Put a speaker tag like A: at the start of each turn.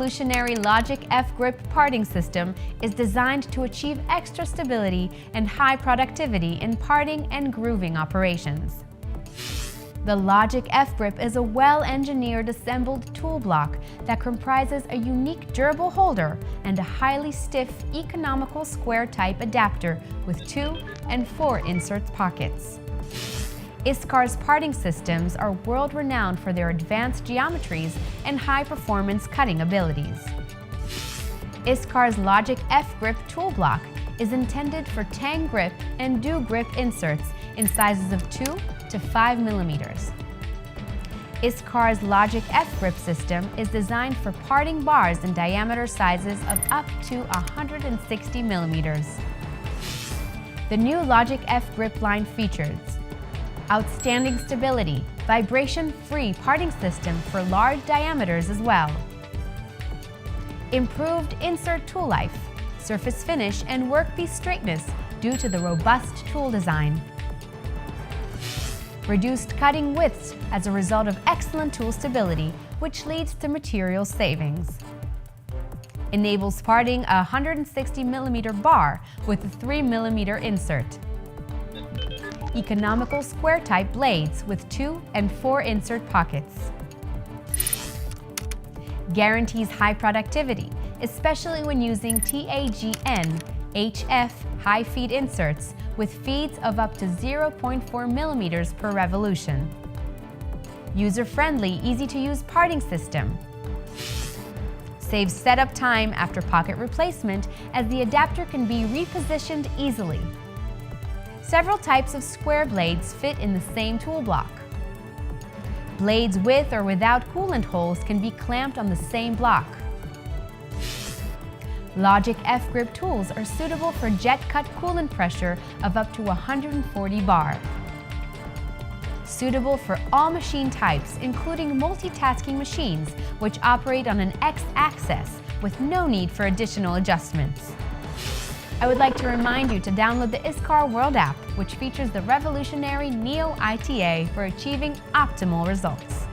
A: revolutionary LOGIQ-F-GRIP parting system is designed to achieve extra stability and high productivity in parting and grooving operations. The LOGIQ-F-GRIP is a well-engineered assembled tool block that comprises a unique durable holder and a highly stiff, economical square-type adapter with 2 and 4 insert pockets. Iscar's parting systems are world-renowned for their advanced geometries and high-performance cutting abilities. Iscar's LOGIQ-F-GRIP tool block is intended for TANG-GRIP and DO-GRIP inserts in sizes of 2 to 5 millimeters. Iscar's LOGIQ-F-GRIP system is designed for parting bars in diameter sizes of up to 160 millimeters. The new LOGIQ-F-GRIP line features outstanding stability, vibration-free parting system for large diameters as well, improved insert tool life, surface finish, and workpiece straightness due to the robust tool design, reduced cutting widths as a result of excellent tool stability, which leads to material savings, enables parting a 160 millimeter bar with a 3 millimeter insert, economical square-type blades with 2 and 4 insert pockets, guarantees high productivity, especially when using TANG-GRIP HF high feed inserts with feeds of up to 0.4 millimeters per revolution. User-friendly, easy-to-use parting system. Saves setup time after pocket replacement as the adapter can be repositioned easily. Several types of square blades fit in the same tool block. Blades with or without coolant holes can be clamped on the same block. LOGIQ-F-GRIP tools are suitable for jet cut coolant pressure of up to 140 bar. Suitable for all machine types, including multitasking machines, which operate on an X-axis with no need for additional adjustments. I would like to remind you to download the Iscar World app, which features the revolutionary Neo ITA for achieving optimal results.